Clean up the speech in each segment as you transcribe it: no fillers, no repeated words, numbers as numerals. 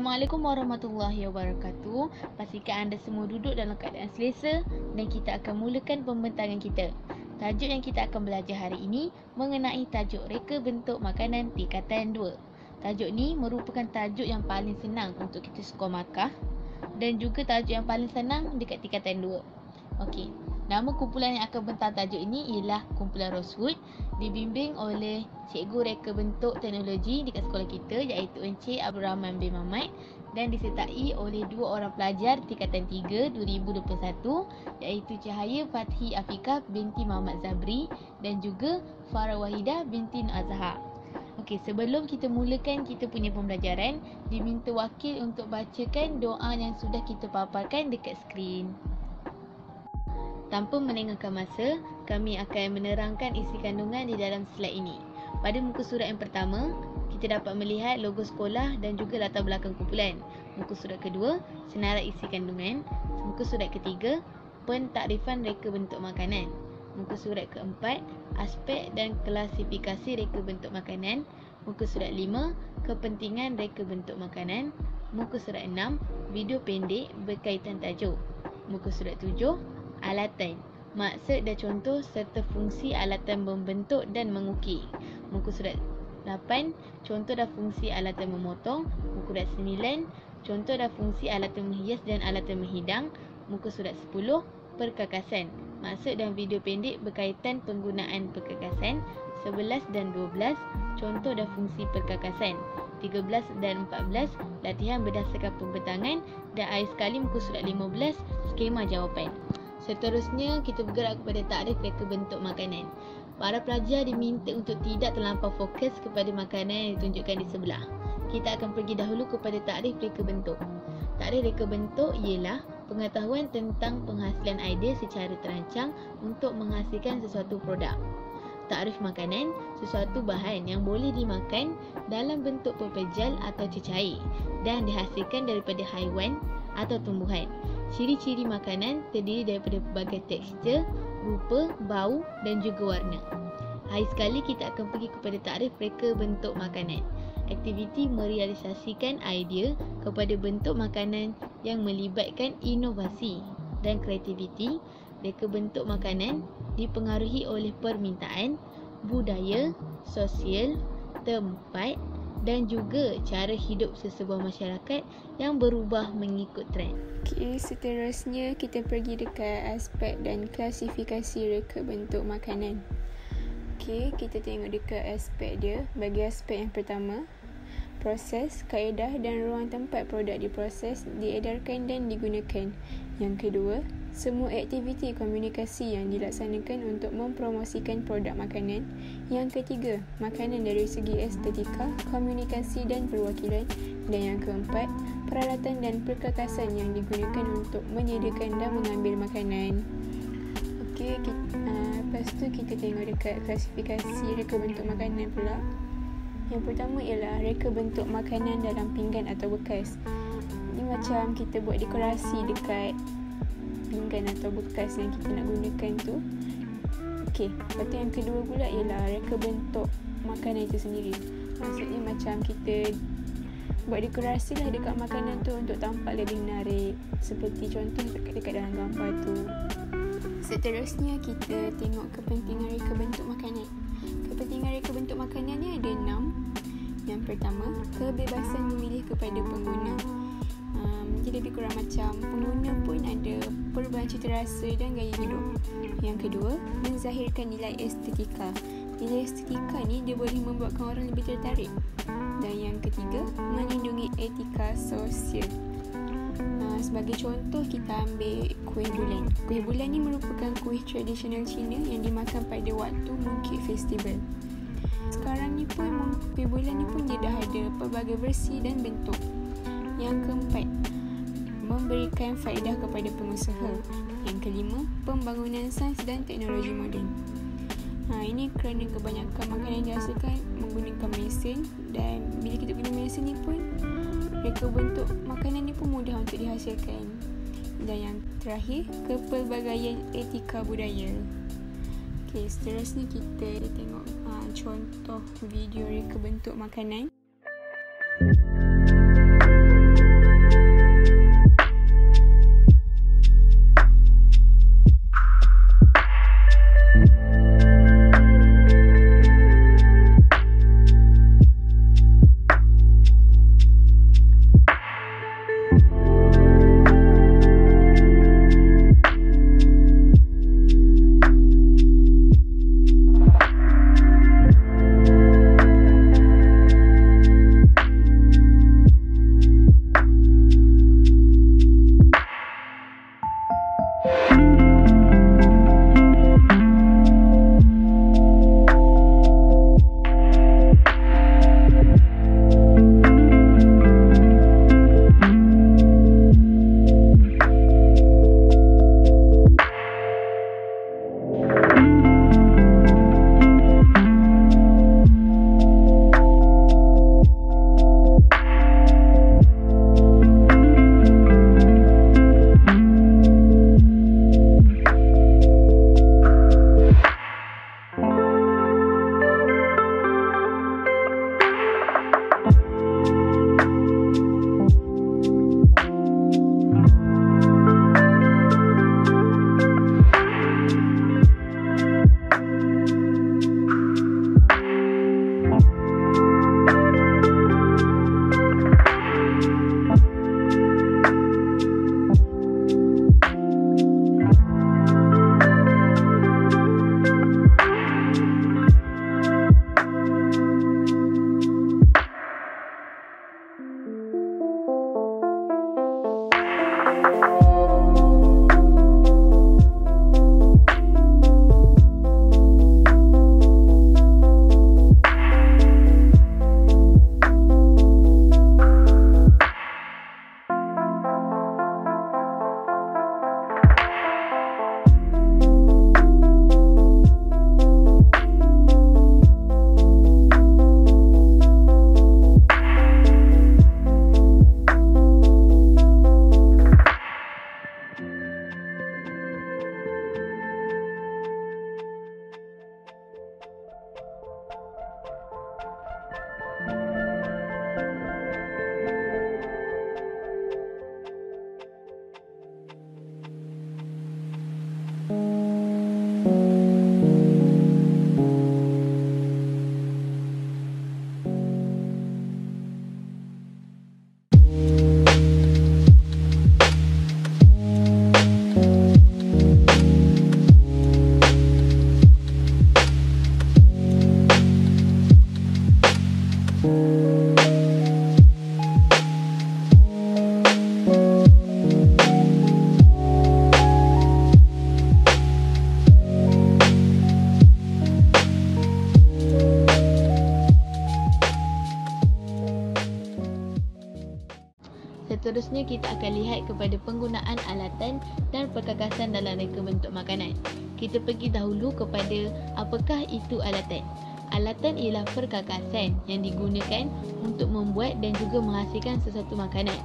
Assalamualaikum warahmatullahi wabarakatuh. Pastikan anda semua duduk dalam keadaan selesa dan kita akan mulakan pembentangan kita. Tajuk yang kita akan belajar hari ini mengenai tajuk reka bentuk makanan tingkatan 2. Tajuk ni merupakan tajuk yang paling senang untuk kita skor markah dan juga tajuk yang paling senang dekat tingkatan 2. Okey. Nama kumpulan yang akan bentang tajuk ini ialah kumpulan Rosewood, dibimbing oleh Cikgu Reka Bentuk Teknologi dekat sekolah kita iaitu Encik Abdul Rahman bin Mamat dan disertai oleh dua orang pelajar tingkatan 3 2021 iaitu Cahaya Fathi Afiqah binti Muhammad Zabri dan juga Farah Wahidah binti Nur Azhar. Okey, sebelum kita mulakan kita punya pembelajaran, diminta wakil untuk bacakan doa yang sudah kita paparkan dekat skrin. Tanpa melengahkan masa, kami akan menerangkan isi kandungan di dalam slide ini. Pada muka surat yang pertama, kita dapat melihat logo sekolah dan juga latar belakang kumpulan. Muka surat kedua, senarai isi kandungan. Muka surat ketiga, pentakrifan reka bentuk makanan. Muka surat keempat, aspek dan klasifikasi reka bentuk makanan. Muka surat 5, kepentingan reka bentuk makanan. Muka surat 6, video pendek berkaitan tajuk. Muka surat 7, alatan, maksud dan contoh serta fungsi alatan membentuk dan mengukir. Muka surat 8, contoh dan fungsi alatan memotong. Muka surat 9, contoh dan fungsi alatan menghias dan alatan menghidang. Muka surat 10, perkakasan, maksud dan video pendek berkaitan penggunaan perkakasan. 11 dan 12, contoh dan fungsi perkakasan. 13 dan 14, latihan berdasarkan pembentangan. Dan akhir sekali muka surat 15, skema jawapan. Seterusnya, kita bergerak kepada takrif reka bentuk makanan. Para pelajar diminta untuk tidak terlampau fokus kepada makanan yang ditunjukkan di sebelah. Kita akan pergi dahulu kepada takrif reka bentuk. Takrif reka bentuk ialah pengetahuan tentang penghasilan idea secara terancang untuk menghasilkan sesuatu produk. Takrif makanan, sesuatu bahan yang boleh dimakan dalam bentuk pepejal atau cecair dan dihasilkan daripada haiwan atau tumbuhan. Ciri-ciri makanan terdiri daripada pelbagai tekstur, rupa, bau dan juga warna. Hari sekali kita akan pergi kepada takrif reka bentuk makanan. Aktiviti merealisasikan idea kepada bentuk makanan yang melibatkan inovasi dan kreativiti. Reka bentuk makanan dipengaruhi oleh permintaan, budaya, sosial, tempat dan juga cara hidup sesebuah masyarakat yang berubah mengikut trend. Okey, seterusnya kita pergi dekat aspek dan klasifikasi reka bentuk makanan. Okey, kita tengok dekat aspek dia. Bagi aspek yang pertama, proses, kaedah dan ruang tempat produk diproses, diedarkan dan digunakan. Yang kedua, semua aktiviti komunikasi yang dilaksanakan untuk mempromosikan produk makanan. Yang ketiga, makanan dari segi estetika, komunikasi dan perwakilan. Dan yang keempat, peralatan dan perkakasan yang digunakan untuk menyediakan dan mengambil makanan. Okey, lepas tu kita tengok dekat klasifikasi reka bentuk makanan pula. Yang pertama ialah reka bentuk makanan dalam pinggan atau bekas. Ini macam kita buat dekorasi dekat pinggan atau bekas yang kita nak gunakan tu. Okey, lepas tu yang kedua pula ialah reka bentuk makanan itu sendiri. Maksudnya macam kita buat dekorasi lah dekat makanan tu untuk tampak lebih menarik, seperti contoh dekat dalam gambar tu. Seterusnya kita tengok kepentingan reka bentuk makanan. Kepentingan reka bentuk makanan ni ada 6. Yang pertama, kebebasan memilih kepada pengguna. Jadi lebih kurang macam pengguna pun ada perubahan cita rasa dan gaya hidup. Yang kedua, menzahirkan nilai estetika. Nilai estetika ni dia boleh membuatkan orang lebih tertarik. Dan yang ketiga, melindungi etika sosial. Sebagai contoh, kita ambil kuih bulan. Kuih bulan ni merupakan kuih tradisional Cina yang dimakan pada waktu Mooncake Festival. Sekarang ni pun kuih bulan ni pun dia dah ada pelbagai versi dan bentuk. Yang keempat, memberikan faedah kepada pengusaha. Yang kelima, pembangunan sains dan teknologi moden. Ini kerana kebanyakan makanan yang dihasilkan menggunakan mesin, dan bila kita guna mesin ni pun reka bentuk makanan ni pun mudah untuk dihasilkan. Dan yang terakhir, kepelbagaian etika budaya. Okey, seterusnya kita tengok contoh video reka bentuk makanan. Seterusnya kita akan lihat kepada penggunaan alatan dan perkakasan dalam reka bentuk makanan. Kita pergi dahulu kepada apakah itu alatan. Alatan ialah perkakasan yang digunakan untuk membuat dan juga menghasilkan sesuatu makanan.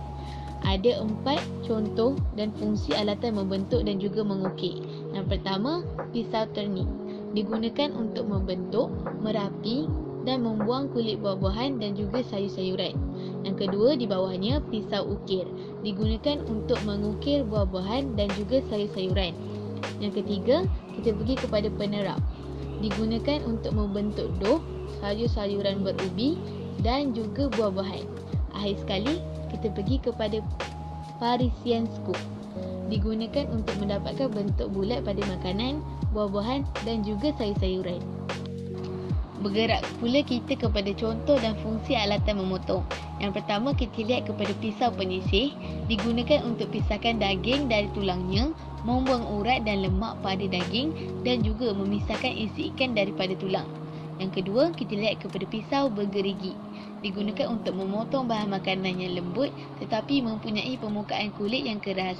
Ada 4 contoh dan fungsi alatan membentuk dan juga mengukir. Yang pertama, pisau turning. Digunakan untuk membentuk, merapi dan membuang kulit buah-buahan dan juga sayur-sayuran. Yang kedua, di bawahnya pisau ukir. Digunakan untuk mengukir buah-buahan dan juga sayur-sayuran. Yang ketiga, kita pergi kepada penerap. Digunakan untuk membentuk dough, sayur-sayuran berubi dan juga buah-buahan. Akhir sekali, kita pergi kepada Parisian scoop. Digunakan untuk mendapatkan bentuk bulat pada makanan, buah-buahan dan juga sayur-sayuran. Bergerak pula kita kepada contoh dan fungsi alatan memotong. Yang pertama, kita lihat kepada pisau penyisir. Digunakan untuk pisahkan daging dari tulangnya, membuang urat dan lemak pada daging dan juga memisahkan isi ikan daripada tulang. Yang kedua, kita lihat kepada pisau bergerigi. Digunakan untuk memotong bahan makanan yang lembut tetapi mempunyai permukaan kulit yang keras.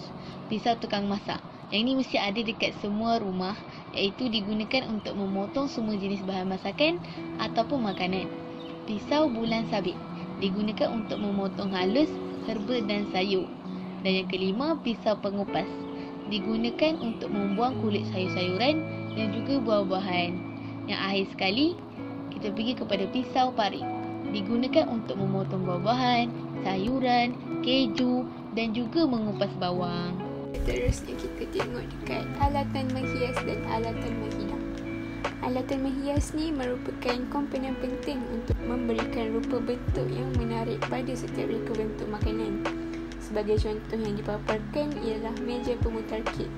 Pisau tukang masak. Yang ini mesti ada dekat semua rumah, iaitu digunakan untuk memotong semua jenis bahan masakan ataupun makanan. Pisau bulan sabit. Digunakan untuk memotong halus herba dan sayur. Dan yang kelima, pisau pengupas. Digunakan untuk membuang kulit sayur-sayuran dan juga buah-buahan. Yang akhir sekali, kita pergi kepada pisau paring. Digunakan untuk memotong buah-buahan, sayuran, keju dan juga mengupas bawang. Seterusnya kita tengok dekat alatan menghias dan alatan menghidang. Alatan menghias ni merupakan komponen penting untuk memberikan rupa bentuk yang menarik pada setiap reka bentuk makanan. Sebagai contoh yang dipaparkan ialah meja pemutar kek.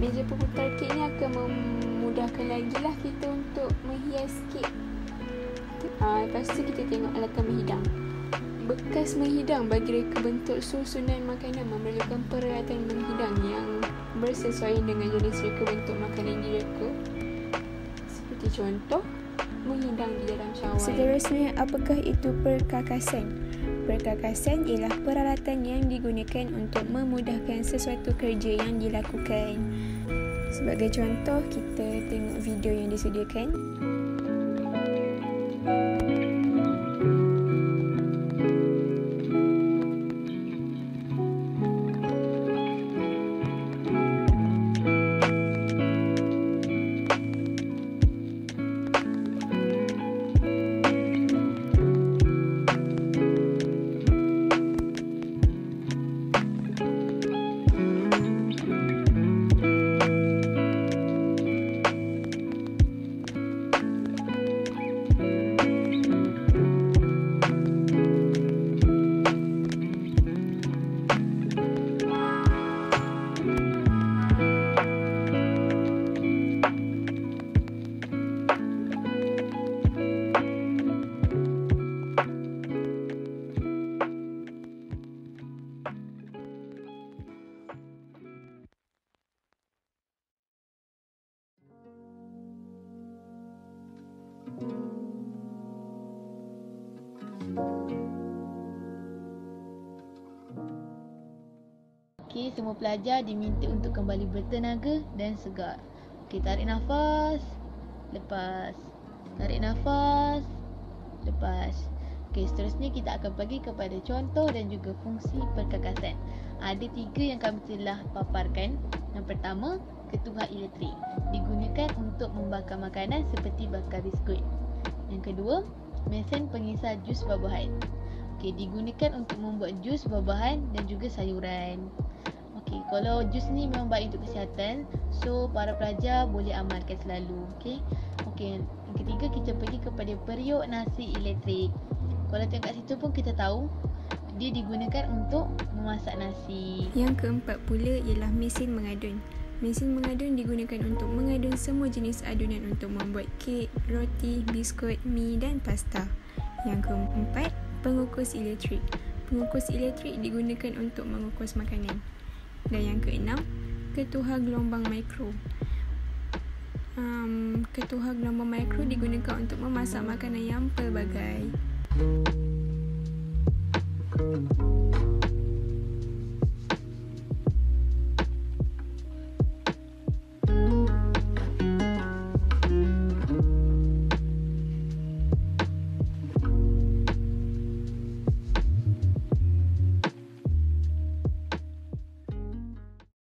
Meja pemutar kek ni akan memudahkan lagi lah kita untuk menghias kek. Lepas tu kita tengok alatan menghidang. Bekas menghidang bagi reka bentuk susunan makanan memerlukan peralatan menghidang yang bersesuaian dengan jenis reka bentuk makanan yang direka. Seperti contoh, menghidang di dalam cawan. Seterusnya, apakah itu perkakasan? Perkakasan ialah peralatan yang digunakan untuk memudahkan sesuatu kerja yang dilakukan. Sebagai contoh, kita tengok video yang disediakan. Okey, semua pelajar diminta untuk kembali bertenaga dan segar. Okey, tarik nafas, lepas. Tarik nafas, lepas. Okey, seterusnya kita akan pergi kepada contoh dan juga fungsi perkakasan. Ada 3 yang kami telah paparkan. Yang pertama, ketupat elektrik. Digunakan untuk membakar makanan seperti bakar biskut. Yang kedua, mesin pengisar jus buah-buahan. Okey, digunakan untuk membuat jus buah-buahan dan juga sayuran. Okey, kalau jus ni memang baik untuk kesihatan, so para pelajar boleh amalkan selalu. Okey. Okey, yang ketiga kita pergi kepada periuk nasi elektrik. Kalau tengok kat situ pun kita tahu dia digunakan untuk memasak nasi. Yang keempat pula ialah mesin mengadun. Mesin mengadun digunakan untuk mengadun semua jenis adunan untuk membuat kek, roti, biskut, mi dan pasta. Yang keempat, pengukus elektrik. Pengukus elektrik digunakan untuk mengukus makanan. Dan yang keenam, ketuhar gelombang mikro. Ketuhar gelombang mikro digunakan untuk memasak makanan yang pelbagai.